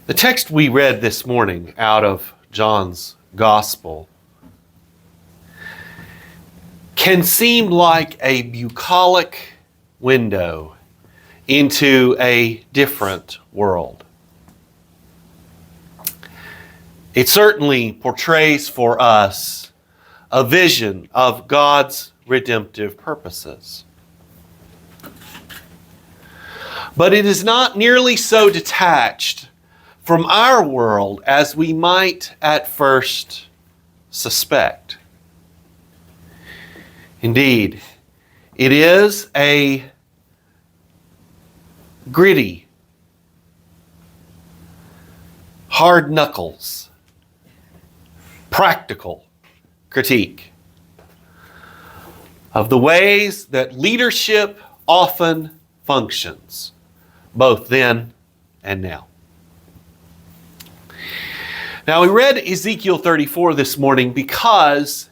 The text we read this morning out of John's Gospel can seem like a bucolic window into a different world. It certainly portrays for us a vision of God's redemptive purposes. But it is not nearly so detached from our world as we might at first suspect. Indeed, it is a gritty, hard knuckles, practical critique of the ways that leadership often functions, both then and now. Now, we read Ezekiel 34 this morning because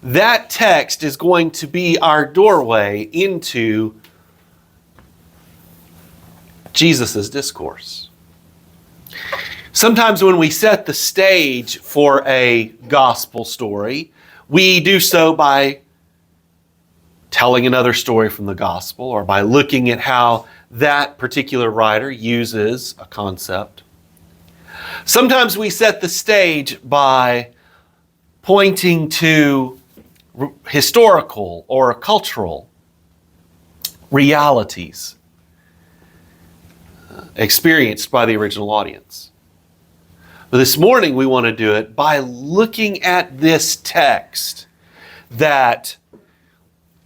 that text is going to be our doorway into Jesus' discourse. Sometimes when we set the stage for a gospel story, we do so by telling another story from the gospel or by looking at how that particular writer uses a concept. Sometimes we set the stage by pointing to historical or cultural realities experienced by the original audience. But this morning we want to do it by looking at this text that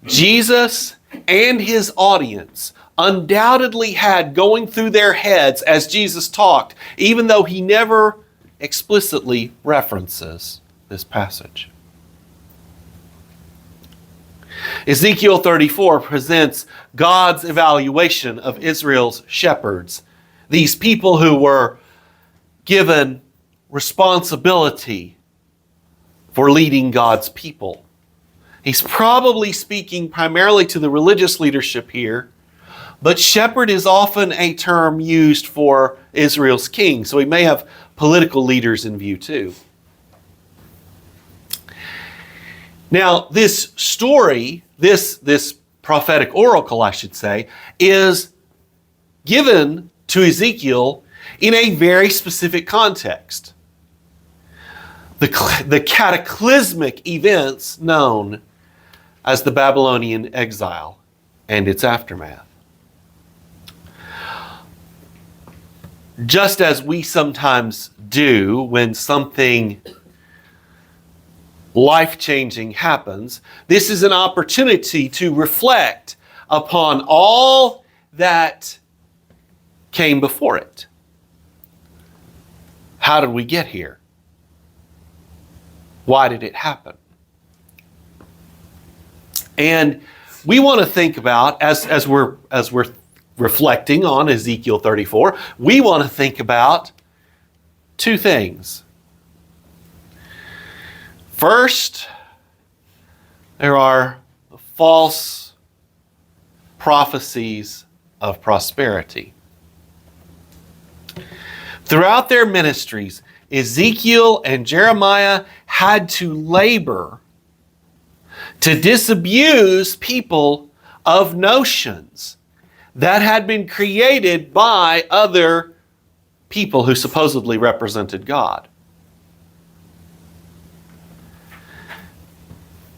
Jesus and his audience undoubtedly had going through their heads as Jesus talked, even though he never explicitly references this passage. Ezekiel 34 presents God's evaluation of Israel's shepherds, these people who were given responsibility for leading God's people. He's probably speaking primarily to the religious leadership here, but shepherd is often a term used for Israel's king, so he may have political leaders in view too. Now, this story, this prophetic oracle, I should say, is given to Ezekiel in a very specific context. The cataclysmic events known as the Babylonian exile and its aftermath. Just as we sometimes do when something life-changing happens, this is an opportunity to reflect upon all that came before it. How did we get here? Why did it happen? And we want to think about, as we're reflecting on Ezekiel 34, we want to think about two things. First, there are false prophecies of prosperity. Throughout their ministries, Ezekiel and Jeremiah had to labor to disabuse people of notions that had been created by other people who supposedly represented God.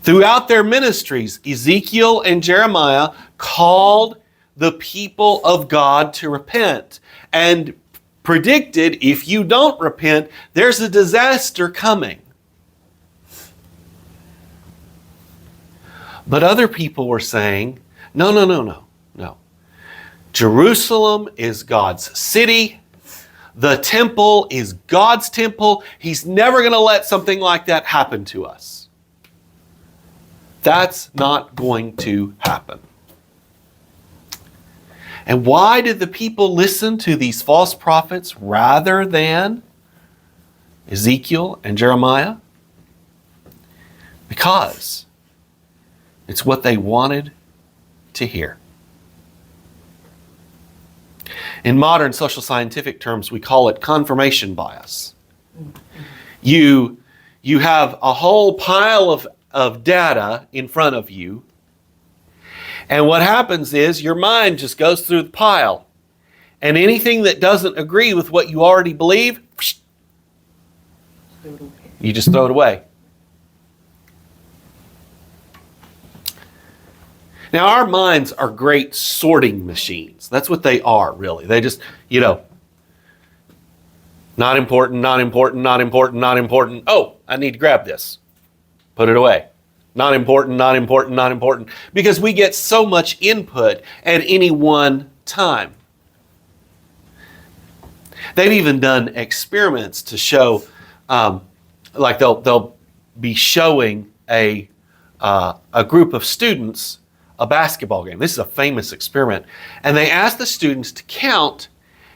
Throughout their ministries, Ezekiel and Jeremiah called the people of God to repent and predicted, if you don't repent, there's a disaster coming. But other people were saying, no. Jerusalem is God's city. The temple is God's temple. He's never going to let something like that happen to us. That's not going to happen. And why did the people listen to these false prophets rather than Ezekiel and Jeremiah? Because it's what they wanted to hear. In modern social scientific terms, we call it confirmation bias. You have a whole pile of data in front of you, and what happens is your mind just goes through the pile, and anything that doesn't agree with what you already believe, you just throw it away. Now, our minds are great sorting machines. That's what they are, really. They just, not important, not important, not important, not important. Oh, I need to grab this. Put it away. Not important, not important, not important. Because we get so much input at any one time. They've even done experiments to show, like they'll be showing a group of students a basketball game. This is a famous experiment. And they ask the students to count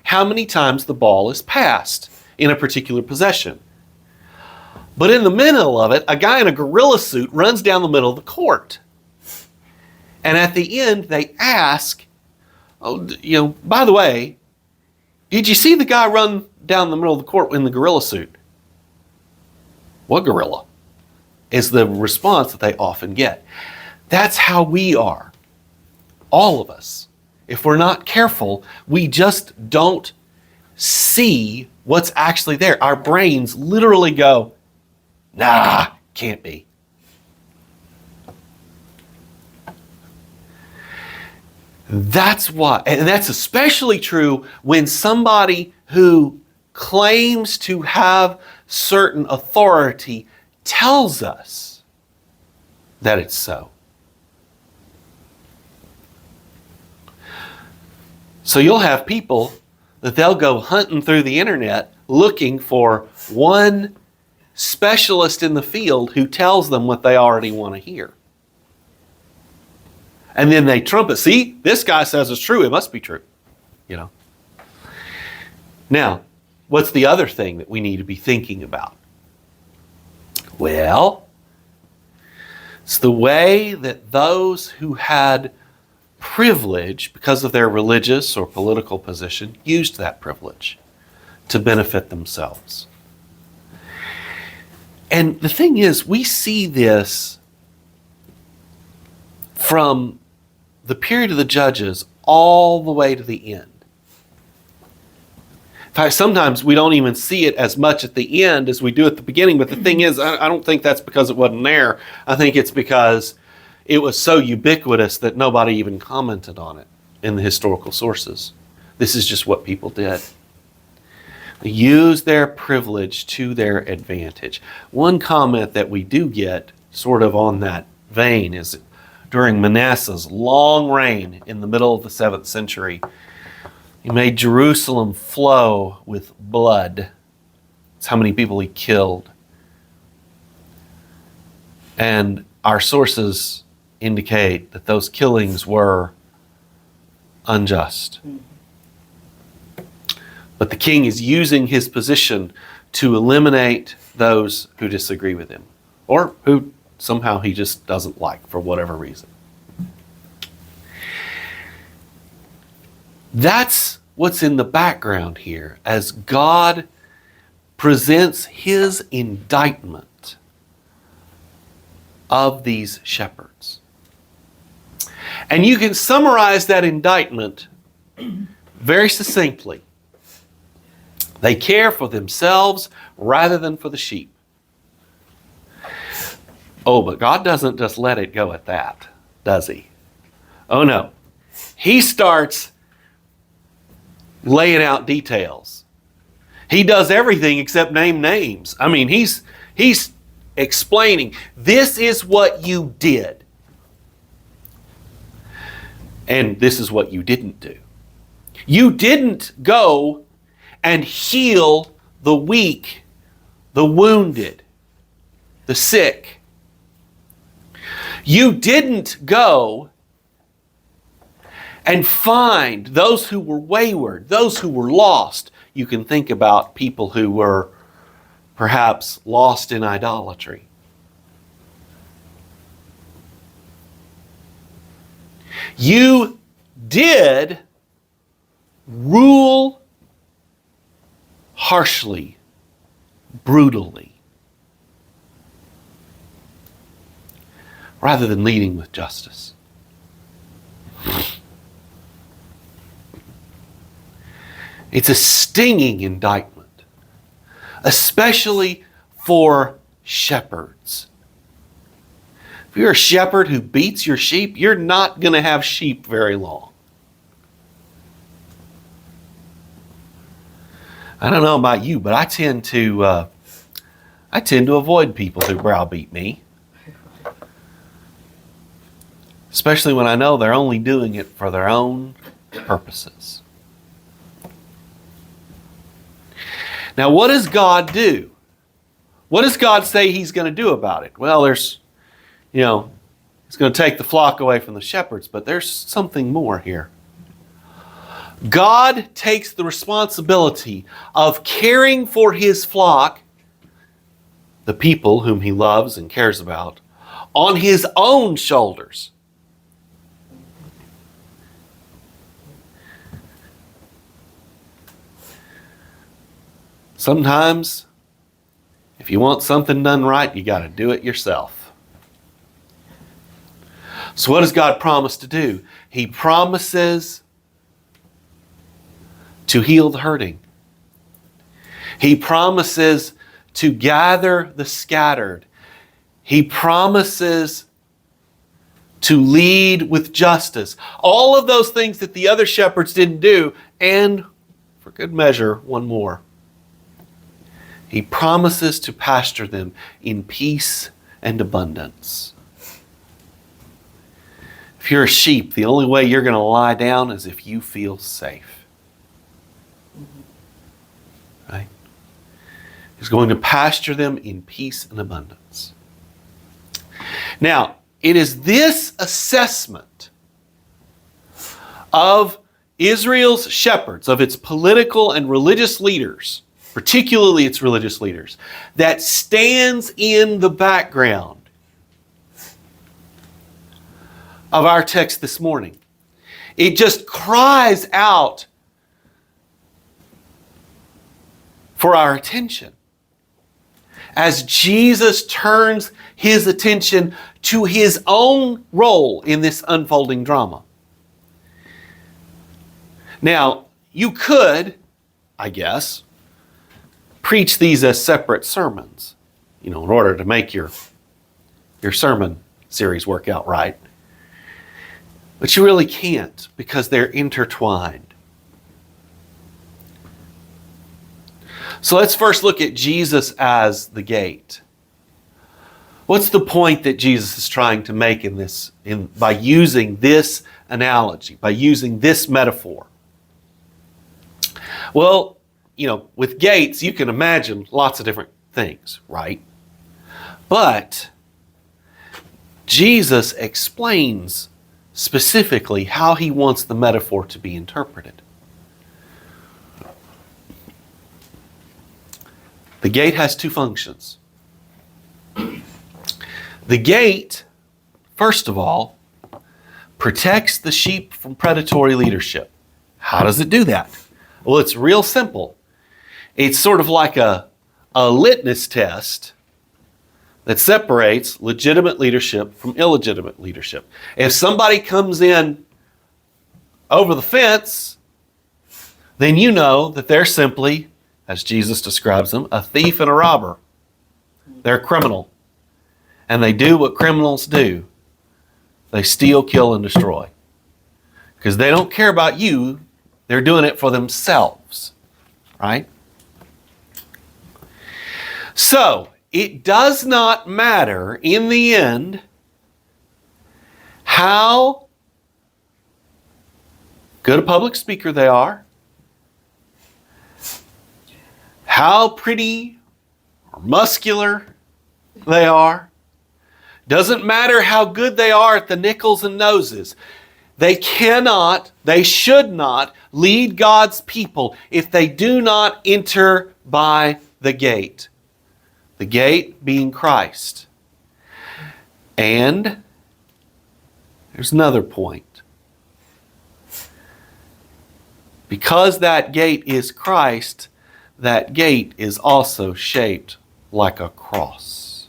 how many times the ball is passed in a particular possession. But in the middle of it, a guy in a gorilla suit runs down the middle of the court. And at the end, they ask, by the way, did you see the guy run down the middle of the court in the gorilla suit? What gorilla? Is the response that they often get. That's how we are. All of us. If we're not careful, we just don't see what's actually there. Our brains literally go, nah, can't be. That's why, and that's especially true when somebody who claims to have certain authority tells us that it's so. So you'll have people that they'll go hunting through the internet looking for one specialist in the field who tells them what they already want to hear. And then they trumpet, see, this guy says it's true, it must be true. Now, what's the other thing that we need to be thinking about? Well, it's the way that those who had privilege because of their religious or political position used that privilege to benefit themselves. And the thing is, we see this from the period of the Judges all the way to the end. In fact, sometimes we don't even see it as much at the end as we do at the beginning. But the thing is, I don't think that's because it wasn't there. I think it's because it was so ubiquitous that nobody even commented on it in the historical sources. This is just what people did. They used their privilege to their advantage. One comment that we do get sort of on that vein is during Manasseh's long reign in the middle of the 7th century, he made Jerusalem flow with blood. That's how many people he killed. And our sources indicate that those killings were unjust. But the king is using his position to eliminate those who disagree with him, or who somehow he just doesn't like for whatever reason. That's what's in the background here as God presents his indictment of these shepherds. And you can summarize that indictment very succinctly. They care for themselves rather than for the sheep. Oh, but God doesn't just let it go at that, does he? Oh no. He starts laying out details. He does everything except name names. I mean, he's explaining, this is what you did. And this is what you didn't do. You didn't go and heal the weak, the wounded, the sick. You didn't go and find those who were wayward, those who were lost. You can think about people who were perhaps lost in idolatry. You did rule harshly, brutally, rather than leading with justice. It's a stinging indictment, especially for shepherds. If you're a shepherd who beats your sheep, you're not going to have sheep very long. I don't know about you, but I tend to avoid people who browbeat me, especially when I know they're only doing it for their own purposes. Now, what does God do? What does God say He's going to do about it? Well, He's going to take the flock away from the shepherds, but there's something more here. God takes the responsibility of caring for His flock, the people whom He loves and cares about, on His own shoulders. Sometimes, if you want something done right, you got to do it yourself. So what does God promise to do? He promises to heal the hurting. He promises to gather the scattered. He promises to lead with justice. All of those things that the other shepherds didn't do, and for good measure, one more. He promises to pasture them in peace and abundance. If you're a sheep, the only way you're going to lie down is if you feel safe. Right? He's going to pasture them in peace and abundance. Now, it is this assessment of Israel's shepherds, of its political and religious leaders, particularly its religious leaders, that stands in the background of our text this morning. It just cries out for our attention as Jesus turns His attention to His own role in this unfolding drama. Now, you could, I guess, preach these as separate sermons, in order to make your sermon series work out right. But you really can't, because they're intertwined. So let's first look at Jesus as the gate. What's the point that Jesus is trying to make by using this analogy, by using this metaphor? Well, with gates, you can imagine lots of different things, right? But Jesus explains specifically how He wants the metaphor to be interpreted. The gate has two functions. The gate, first of all, protects the sheep from predatory leadership. How does it do that? Well, it's real simple. It's sort of like a litmus test that separates legitimate leadership from illegitimate leadership. If somebody comes in over the fence, then you know that they're simply, as Jesus describes them, a thief and a robber. They're a criminal. And they do what criminals do. They steal, kill, and destroy. Because they don't care about you. They're doing it for themselves. Right? So, it does not matter in the end how good a public speaker they are, how pretty or muscular they are. Doesn't matter how good they are at the nickels and noses. They cannot, they should not lead God's people if they do not enter by the gate. The gate being Christ. And there's another point. Because that gate is Christ, that gate is also shaped like a cross.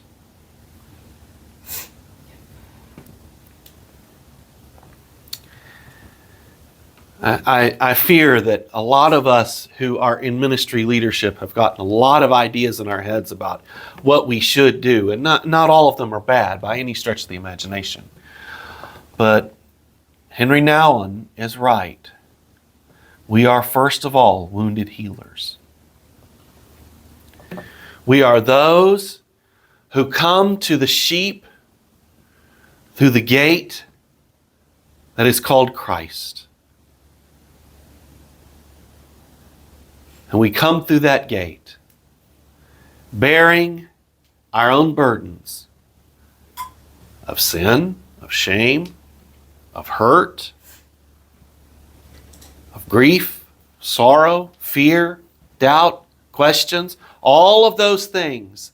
I fear that a lot of us who are in ministry leadership have gotten a lot of ideas in our heads about what we should do. And not all of them are bad by any stretch of the imagination. But Henry Nouwen is right. We are first of all wounded healers. We are those who come to the sheep through the gate that is called Christ. And we come through that gate bearing our own burdens of sin, of shame, of hurt, of grief, sorrow, fear, doubt, questions, all of those things.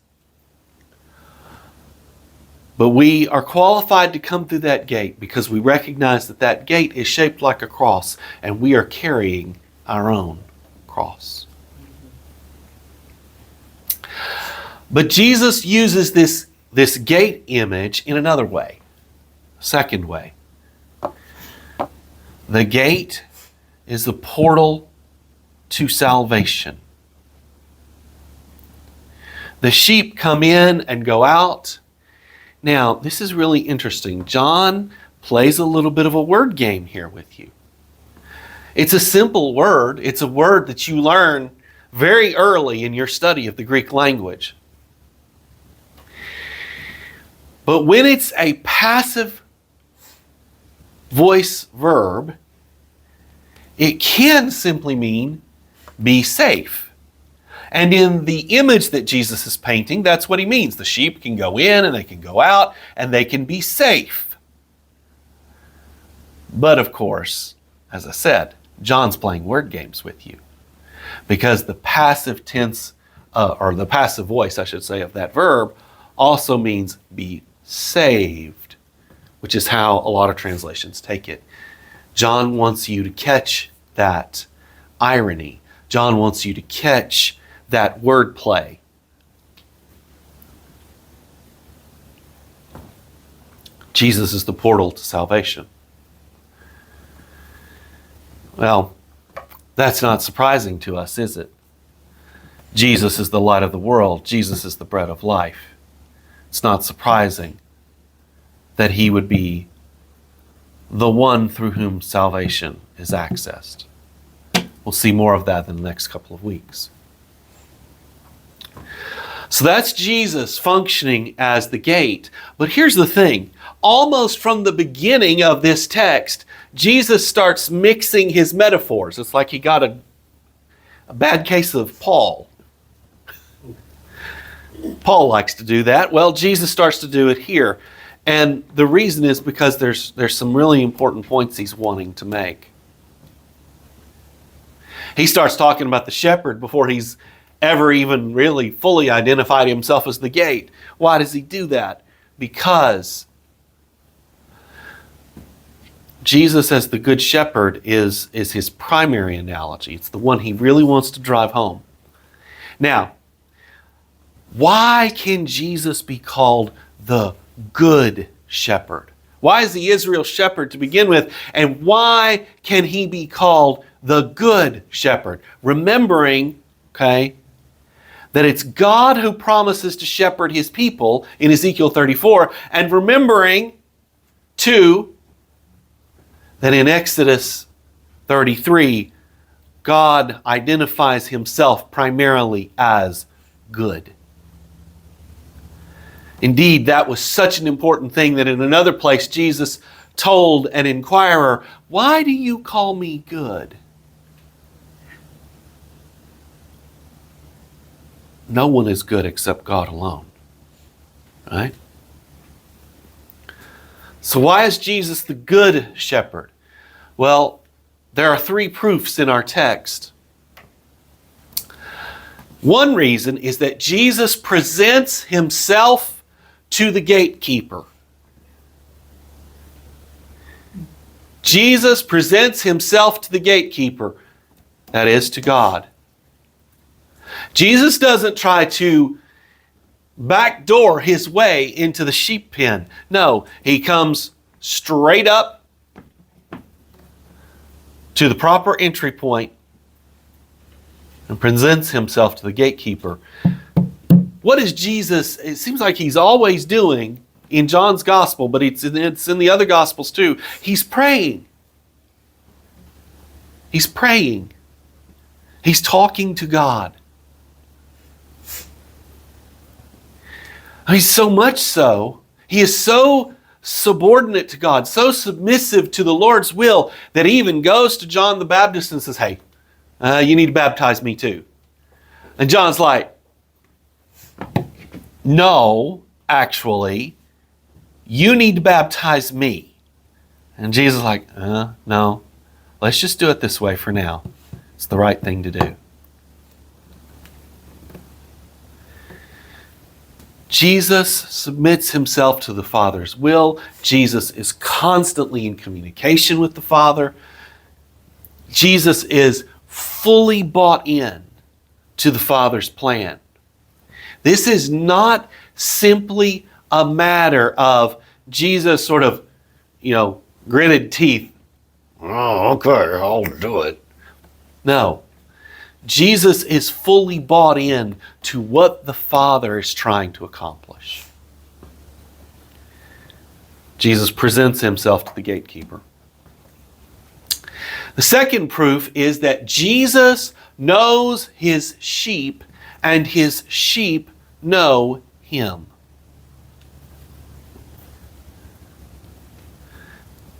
But we are qualified to come through that gate because we recognize that that gate is shaped like a cross and we are carrying our own cross. But Jesus uses this gate image in another way, second way. The gate is the portal to salvation. The sheep come in and go out. Now, this is really interesting. John plays a little bit of a word game here with you. It's a simple word. It's a word that you learn very early in your study of the Greek language. But when it's a passive voice verb, it can simply mean be safe. And in the image that Jesus is painting, that's what he means. The sheep can go in and they can go out and they can be safe. But of course, as I said, John's playing word games with you. Because the passive tense, or the passive voice, I should say, of that verb also means be saved, which is how a lot of translations take it. John wants you to catch that irony. John wants you to catch that wordplay. Jesus is the portal to salvation. Well, that's not surprising to us, is it? Jesus is the light of the world. Jesus is the bread of life. It's not surprising that he would be the one through whom salvation is accessed. We'll see more of that in the next couple of weeks. So that's Jesus functioning as the gate. But here's the thing. Almost from the beginning of this text, Jesus starts mixing his metaphors. It's like he got a bad case of Paul. Paul likes to do that. Well, Jesus starts to do it here. And the reason is because there's some really important points he's wanting to make. He starts talking about the shepherd before he's ever even really fully identified himself as the gate. Why does he do that? Because Jesus as the good shepherd is his primary analogy. It's the one he really wants to drive home. Now, why can Jesus be called the good shepherd? Why is he Israel's shepherd to begin with? And why can he be called the good shepherd? Remembering, that it's God who promises to shepherd his people in Ezekiel 34, and remembering, too, that in Exodus 33, God identifies himself primarily as good. Indeed, that was such an important thing that in another place Jesus told an inquirer, "Why do you call me good?" No one is good except God alone. Right? So why is Jesus the good shepherd? Well, there are three proofs in our text. One reason is that Jesus presents himself to the gatekeeper. Jesus presents himself to the gatekeeper. that is, to God. Jesus doesn't try to backdoor his way into the sheep pen. No, he comes straight up to the proper entry point and presents himself to the gatekeeper. What is Jesus, it seems like he's always doing in John's gospel, but it's in the other gospels too. He's praying. He's praying. He's talking to God. He's so much so, he is so subordinate to God, so submissive to the Lord's will, that he even goes to John the Baptist and says, hey, you need to baptize me too. And John's like, no, actually, you need to baptize me. And Jesus is like, no, let's just do it this way for now. It's the right thing to do. Jesus submits himself to the Father's will. Jesus is constantly in communication with the Father. Jesus is fully bought in to the Father's plan. This is not simply a matter of Jesus sort of, gritted teeth. Oh, okay, I'll do it. No. Jesus is fully bought in to what the Father is trying to accomplish. Jesus presents himself to the gatekeeper. The second proof is that Jesus knows his sheep and his sheep know him.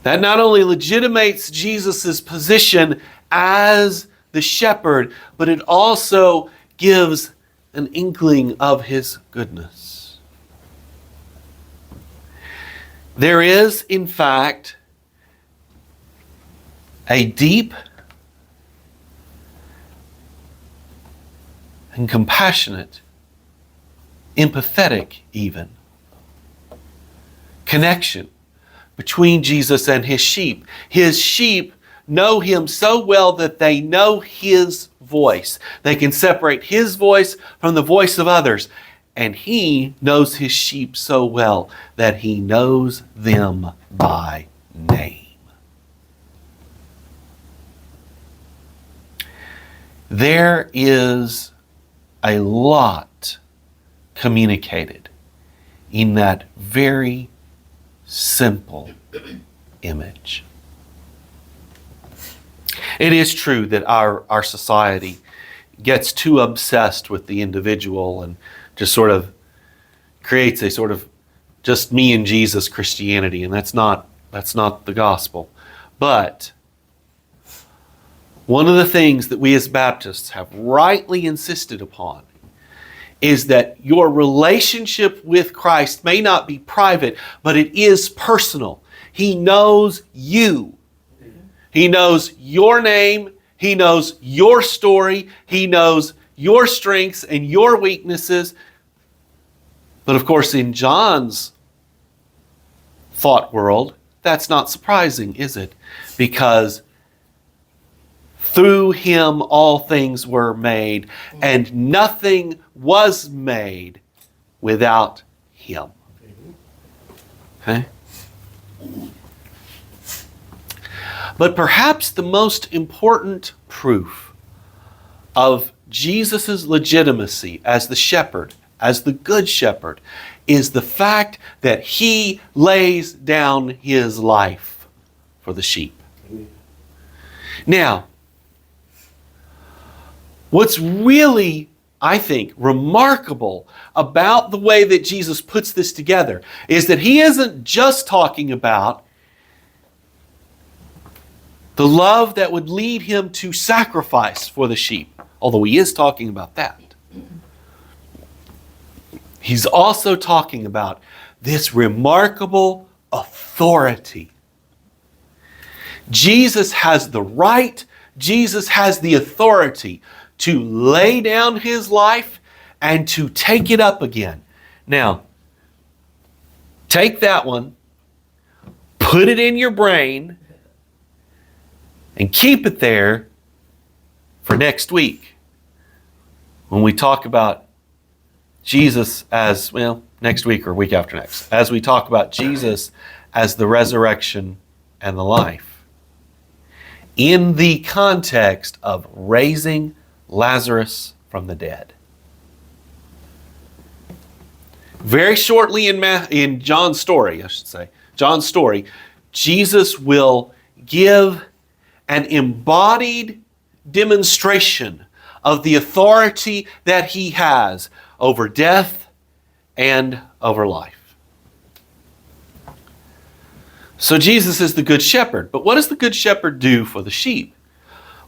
That not only legitimates Jesus' position as the shepherd, but it also gives an inkling of his goodness. There is, in fact, a deep and compassionate, empathetic even, connection between Jesus and his sheep. His sheep know him so well that they know his voice. They can separate his voice from the voice of others. And he knows his sheep so well that he knows them by name. There is a lot communicated in that very simple image. It is true that our society gets too obsessed with the individual and just sort of creates a sort of just me and Jesus Christianity, and that's not the gospel. But one of the things that we as Baptists have rightly insisted upon is that your relationship with Christ may not be private, but it is personal. He knows you. He knows your name. He knows your story. He knows your strengths and your weaknesses. But of course, in John's thought world, that's not surprising, is it? Because through him all things were made, and nothing was made without him. Okay? But perhaps the most important proof of Jesus' legitimacy as the shepherd, as the good shepherd, is the fact that he lays down his life for the sheep. Now, what's really, I think, remarkable about the way that Jesus puts this together is that he isn't just talking about the love that would lead him to sacrifice for the sheep, although he is talking about that. He's also talking about this remarkable authority. Jesus has the right, Jesus has the authority to lay down his life and to take it up again. Now, take that one, put it in your brain, and keep it there for next week when we talk about Jesus as, well, next week or week after next, as we talk about Jesus as the resurrection and the life, in the context of raising Lazarus from the dead. Very shortly in John's story, Jesus will give an embodied demonstration of the authority that he has over death and over life. So Jesus is the good shepherd. But what does the good shepherd do for the sheep?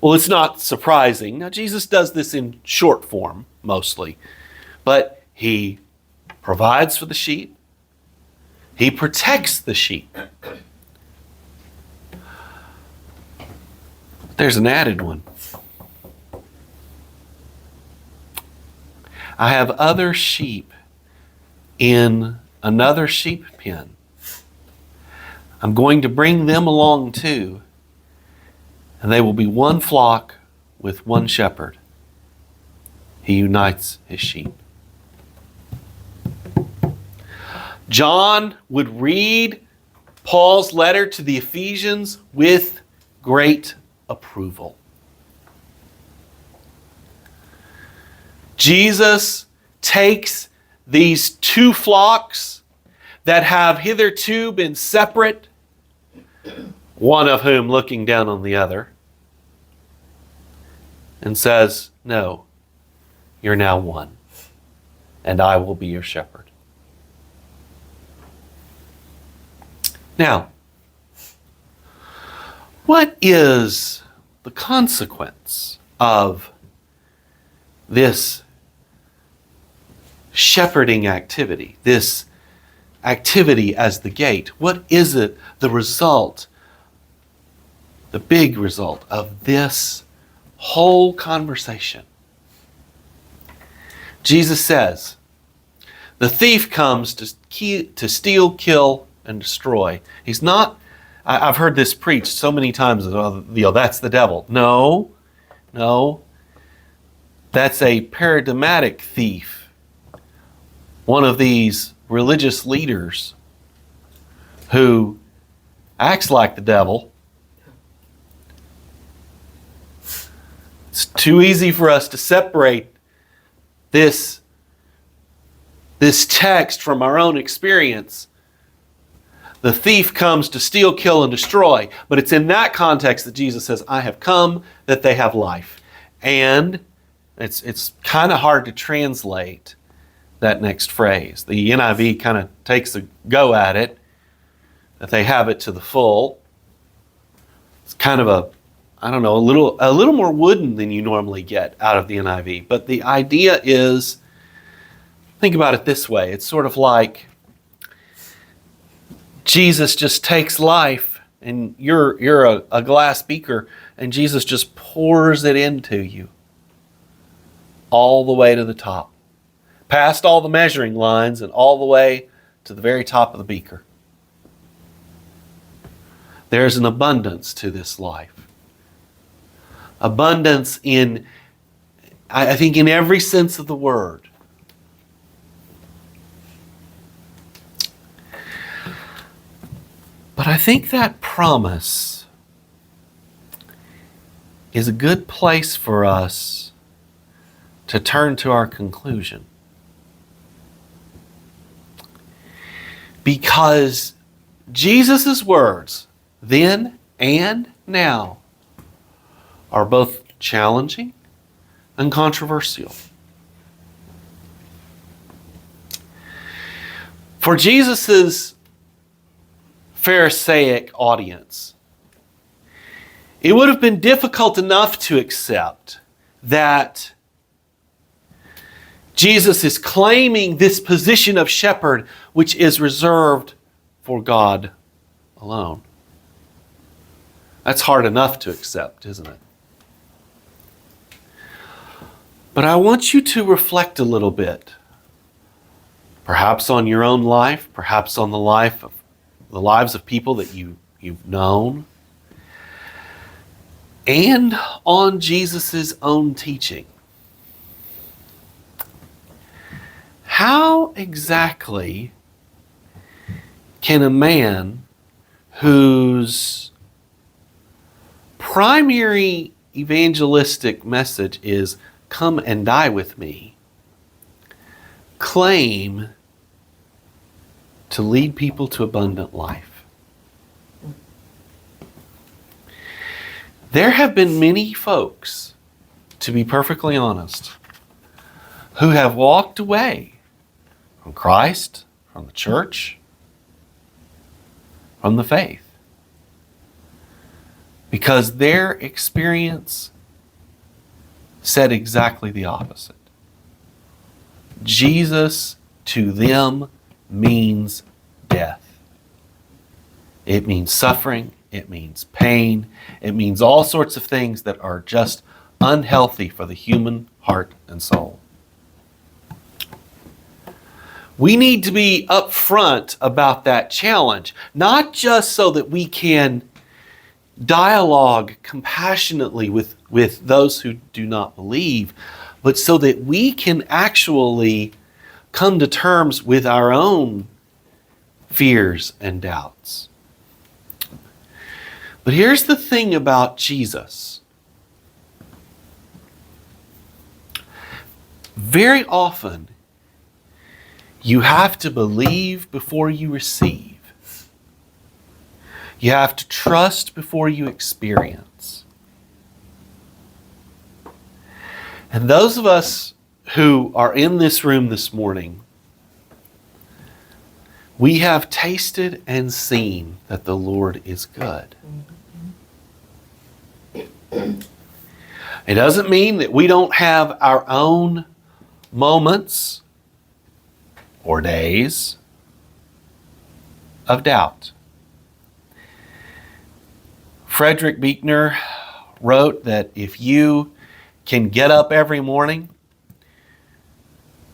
Well, it's not surprising. Now, Jesus does this in short form, mostly. But he provides for the sheep. He protects the sheep. There's an added one. I have other sheep in another sheep pen. I'm going to bring them along too, and they will be one flock with one shepherd. He unites his sheep. John would read Paul's letter to the Ephesians with great approval. Jesus takes these two flocks that have hitherto been separate, one of whom looking down on the other, and says, no, you're now one, and I will be your shepherd. Now, what is the consequence of this shepherding activity, this activity as the gate? What is it, the result, the big result of this whole conversation? Jesus says, the thief comes to steal, kill, and destroy. He's not, I've heard this preached so many times, that's the devil. No. That's a paradigmatic thief. One of these religious leaders who acts like the devil. It's too easy for us to separate this text from our own experience. The thief comes to steal, kill, and destroy. But it's in that context that Jesus says, I have come that they have life. And it's kind of hard to translate that next phrase. The NIV kind of takes a go at it, that they have it to the full. It's kind of a little more wooden than you normally get out of the NIV. But the idea is, think about it this way. It's sort of like Jesus just takes life, and you're a glass beaker, and Jesus just pours it into you all the way to the top, past all the measuring lines and all the way to the very top of the beaker. There's an abundance to this life. Abundance in, I think, in every sense of the word. But I think that promise is a good place for us to turn to our conclusion. Because Jesus' words, then and now, are both challenging and controversial. For Jesus' Pharisaic audience, it would have been difficult enough to accept that Jesus is claiming this position of shepherd, which is reserved for God alone. That's hard enough to accept, isn't it? But I want you to reflect a little bit, perhaps on your own life, perhaps on the lives of people that you've known, and on Jesus' own teaching. How exactly can a man whose primary evangelistic message is "come and die with me" claim to lead people to abundant life? There have been many folks, to be perfectly honest, who have walked away from Christ, from the church, from the faith, because their experience said exactly the opposite. Jesus to them means death. It means suffering. It means pain. It means all sorts of things that are just unhealthy for the human heart and soul. We need to be upfront about that challenge, not just so that we can dialogue compassionately with those who do not believe, but so that we can actually come to terms with our own fears and doubts. But here's the thing about Jesus. Very often, you have to believe before you receive. You have to trust before you experience. And those of us who are in this room this morning, we have tasted and seen that the Lord is good. It doesn't mean that we don't have our own moments or days of doubt. Frederick Buechner wrote that if you can get up every morning,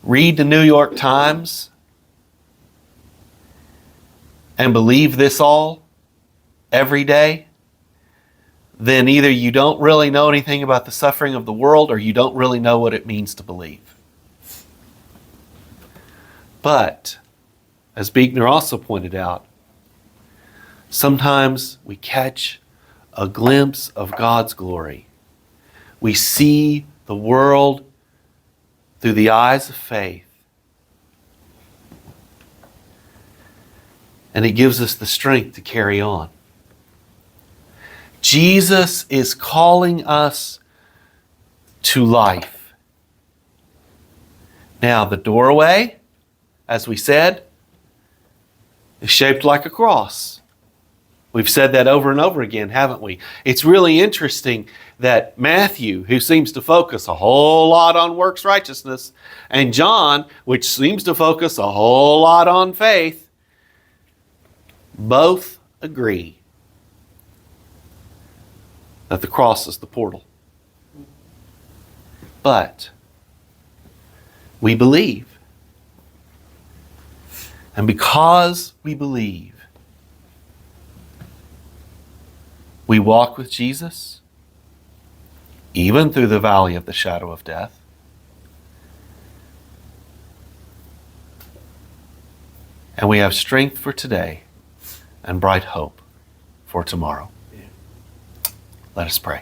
read the New York Times, and believe this all every day, then either you don't really know anything about the suffering of the world or you don't really know what it means to believe. But, as Buechner also pointed out, sometimes we catch a glimpse of God's glory. We see the world through the eyes of faith. And it gives us the strength to carry on. Jesus is calling us to life. Now, the doorway, as we said, is shaped like a cross. We've said that over and over again, haven't we? It's really interesting that Matthew, who seems to focus a whole lot on works righteousness, and John, which seems to focus a whole lot on faith, both agree that the cross is the portal. But we believe. And because we believe, we walk with Jesus, even through the valley of the shadow of death. And we have strength for today and bright hope for tomorrow. Let us pray.